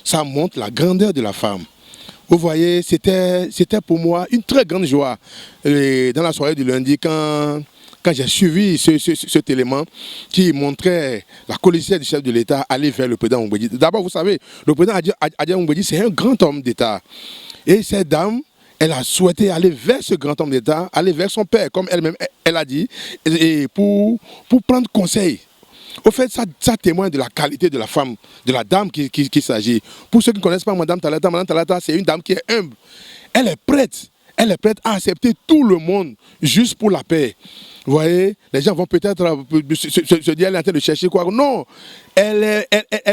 Ça montre la grandeur de la femme. Vous voyez, c'était pour moi une très grande joie dans la soirée du lundi quand j'ai suivi cet élément qui montrait la collégialité du chef de l'État aller vers le président Mbedi. D'abord, vous savez, le président Adia Mbedi, c'est un grand homme d'État. Et cette dame, elle a souhaité aller vers ce grand homme d'État, aller vers son père, comme elle-même elle a dit, et pour prendre conseil. Au fait, ça témoigne de la qualité de la femme, de la dame qui s'agit. Pour ceux qui ne connaissent pas Madame Talata, c'est une dame qui est humble. Elle est prête à accepter tout le monde juste pour la paix. Vous voyez, les gens vont peut-être se dire elle est en train de chercher quoi. Non, elle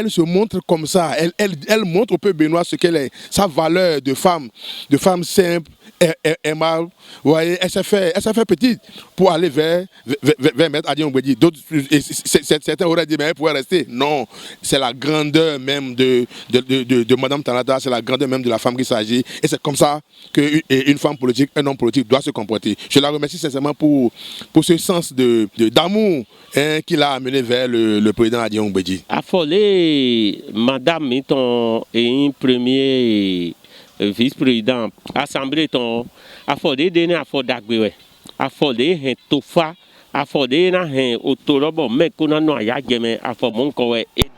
se montre comme ça. Elle montre au peuple béninois ce qu'elle est, sa valeur de femme simple, aimable. Vous voyez, elle s'est fait petite pour aller vers Maître Adia Mbedi. Certains auraient dit mais elle pourrait rester. Non, c'est la grandeur même de Madame Talata, c'est la grandeur même de la femme qui s'agit. Et c'est comme ça qu'une femme politique, un homme politique doit se comporter. Je la remercie sincèrement pour ce sens d'amour qu'il a amené vers le président Adia Mbedi. Affolé, Madame Miton est un premier vice-président, assemblée ton affolé dene affodagbe, affolé hen tofa, affolé na hen otorobo mekuna no ayageme afomon ede.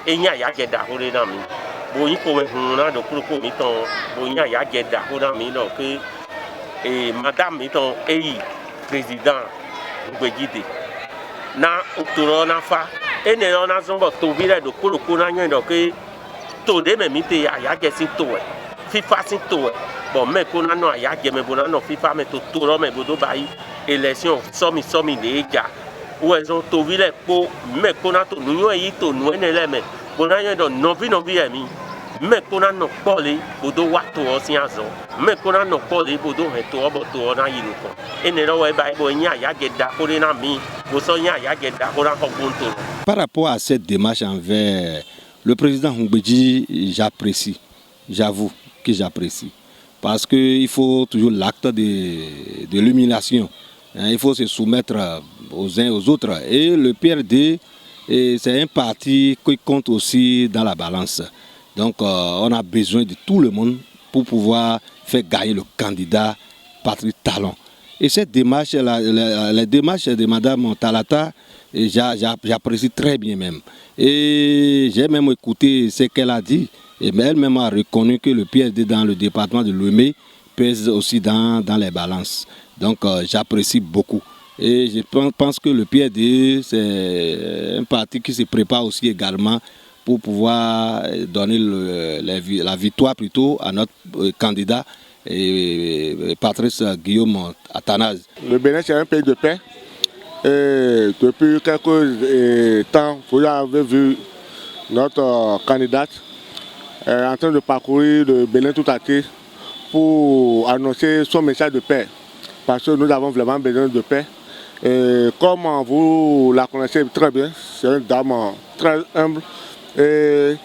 Enya yageda hore na mi. Boyin ko we hunna do kuruko miton, boyin yageda hore mi no ke Madame Miton eyi président Mbedi na otoro na fa ene na zombo to vile do kuruko na nyen do ke to de me mite ayagesi to FIFA si to bon mais qu'on a no ayageme bona no FIFA me to toro me bodo bai élection somi les gars où elles ont to vile po mais qu'on a to nu yi to nu ene le me bona nyen do novi emi mais qu'on a no pole bodo wa to osin azo mais qu'on a no pole bodo he to obo to na yi ko ene ro we bai bo nya ayageda ko na mi bo so nya ayageda ko na hokunto. Par rapport à cette démarche envers le président Mbedi, j'apprécie, j'avoue que j'apprécie. Parce qu'il faut toujours l'acte de l'humiliation. Il faut se soumettre aux uns aux autres. Et le PRD, c'est un parti qui compte aussi dans la balance. Donc on a besoin de tout le monde pour pouvoir faire gagner le candidat Patrick Talon. Et cette démarche, la démarche de Mme Talata, j'apprécie très bien même. Et j'ai même écouté ce qu'elle a dit. Et elle-même a reconnu que le PRD dans le département de Lomé pèse aussi dans les balances. Donc j'apprécie beaucoup. Et je pense que le PRD, c'est un parti qui se prépare aussi également pour pouvoir donner la victoire plutôt à notre candidat, Patrice Guillaume Athanase. Le Bénin, c'est un pays de paix. Et depuis quelques temps, vous avez vu notre candidate en train de parcourir le Bénin tout entier pour annoncer son message de paix. Parce que nous avons vraiment besoin de paix. Et comme vous la connaissez très bien, c'est une dame très humble. Et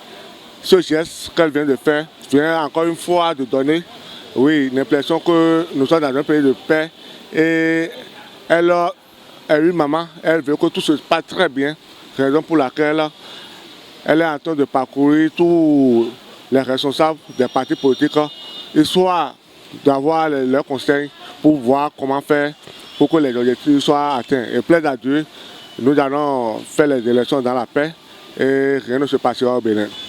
ce geste qu'elle vient de faire vient encore une fois de donner l'impression que nous sommes dans un pays de paix. Et elle est une maman, elle veut que tout se passe très bien. Raison pour laquelle elle est en train de parcourir tous les responsables des partis politiques, histoire d'avoir leurs conseils pour voir comment faire pour que les objectifs soient atteints. Et plaide à Dieu, nous allons faire les élections dans la paix et rien ne se passera au Bénin.